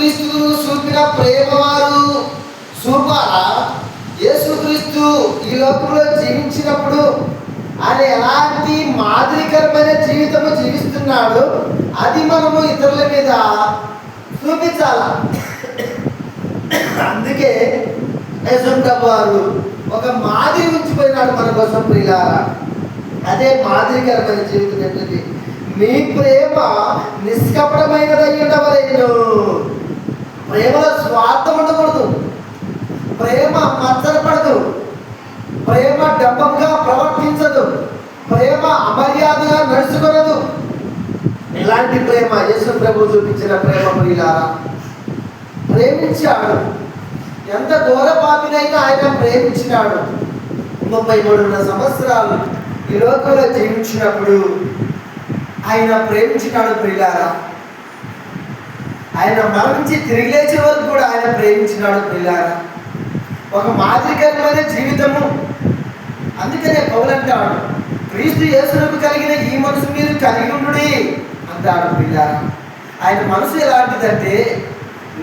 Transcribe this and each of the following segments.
యేసుక్రీస్తు చూపిన ప్రేమ వారు చూపాలా? యేసుక్రీస్తు ఈ లోకంలో జీవించినప్పుడు ఆయన ఎలాంటి మాదిరికరమైన జీవితము జీవిస్తున్నాడు, అది మనము ఇతరుల మీద చూపించాల. అందుకే యేసుప్రభు వారు ఒక మాదిరి ఉంచిపోయినాడు మన కోసం ప్రియులారా. అదే మాదిరికరమైన జీవితం ఏంటంటే, మీ ప్రేమ నిష్కపటమైనదై ఉండవలేను. ప్రేమలో స్వార్థం ఉండకూడదు, ప్రేమ మచ్చరపడదు, ప్రేమ డంబంగా ప్రవర్తించదు, ప్రేమ అమర్యాదగా నడుచుకొనదు. ఇలాంటి ప్రేమ యేసు ప్రభు చూపించిన ప్రేమ ప్రియులారా. ప్రేమించాడు, ఎంత దూర పాపినైనా ఆయన ప్రేమించినాడు. 33 సంవత్సరాలు ఈ లోకంలో జీవించినప్పుడు ఆయన ప్రేమించినాడు ప్రియులారా. ఆయన మరణించి తిరిగి లేచే వరకు కూడా ఆయన ప్రేమించినాడు ప్రియులారా. ఒక మాదిరికరమైన జీవితము. అందుకనే పౌలు అంటాడు, క్రీస్తు యేసునకు కలిగిన ఈ మనసు మీరు కలిగి ఉండుడి అంటాడు ప్రియులారా. ఆయన మనసు ఎలాంటిదంటే,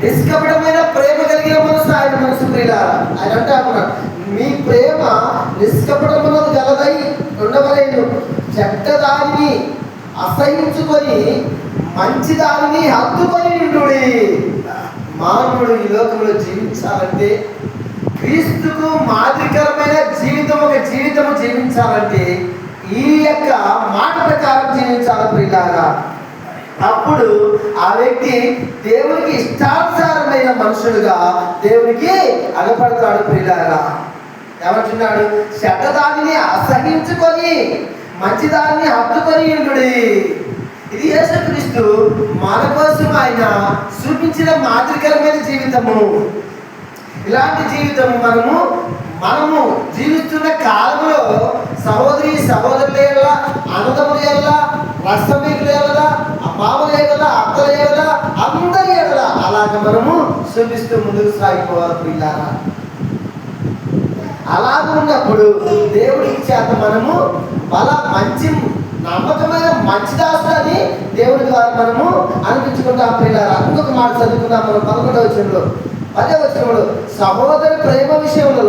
నిష్కపటమైన ప్రేమ కలిగిన మనసు ఆయన మనసు ప్రియులారా. ఆయన అంటాడు, మీ ప్రేమ నిష్కపటమునది గలదై ఉండవలేను. చెడ్డదానిని అసహించుకొని మంచి దానిని హత్తుకొని ఉండుడి. మానవుడు ఈ లోకంలో జీవించాలంటే, క్రీస్తుకు మాదిరికరమైన జీవితం, ఒక జీవితము జీవించాలంటే ఈ యొక్క మాట ప్రకారం జీవించాలి ప్రియులారా. అప్పుడు ఆ వ్యక్తి దేవునికి ఇష్టానుసారమైన మనుషులుగా దేవునికి అగపడతాడు ప్రియులారా. ఏమంటున్నాడు? చెడ్డదానిని అసహించుకొని మంచిదాన్ని హత్తుకొని ఉండుడి. ఇది యేసుక్రీస్తు మన కోసం ఆయన చూపించిన మాదిరికరమైన జీవితము. ఇలాంటి జీవితము మనము జీవిస్తున్న కాలంలో సహోదరి సహోదరుల ఎడల, అన్నదమ్ముల ఎడల, రసమికుల ఎడల, మామల ఎడల, అత్తల ఎడల, అందరి ఎడల అలాగ మనము చూపిస్తూ ముందుకు సాగిపోవాలి ప్రియులారా. అలాగ ఉన్నప్పుడు దేవుడికి చేత మనము మంచి నమ్మకమైన మంచి దాసుని దేవుడి ద్వారా మనము అనిపించుకుంటాం ప్రియులారా. ఇంకొక మాట చదువుకుందాం మనం 11వ వచనంలో. 10వ వచనంలో, సహోదరి ప్రేమ విషయంలో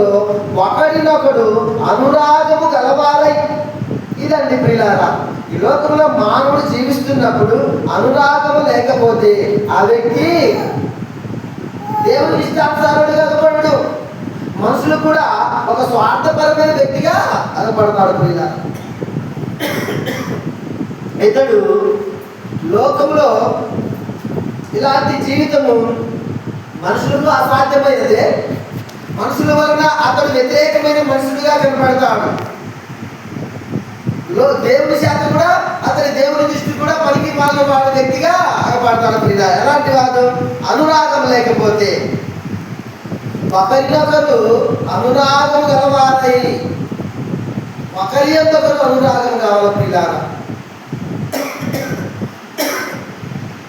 ఒకడినొకడు అనురాగము గలవారై. ఇదండి ప్రియులారా. ఈ లోకంలో మానవుడు జీవిస్తున్నప్పుడు అనురాగము లేకపోతే ఆ వ్యక్తి దేవుని ఇష్టానుసారుడుగా అగపడడు. మనుషులు కూడా ఒక స్వార్థపరమైన వ్యక్తిగా అగపడతాడు ప్రియులారా. ఇతడు లోకంలో ఇలాంటి జీవితము మనుషులకు అసాధ్యమైనదే. మనుషుల వలన అతడు వ్యతిరేకమైన మనుషులుగా కనపడతాడు. దేవుని శాత కూడా అతని దేవుని దృష్టి కూడా పనికి మాలిన వాడి వ్యక్తిగా అగపడతాడు ప్రియులారా. ఎలాంటి వాడు? అనురాగం లేకపోతే. ఒకరినొకరు అనురాగం గలవారై, ఒకరి యొక్కరు అనురాగం కావాలి ప్రియులారా.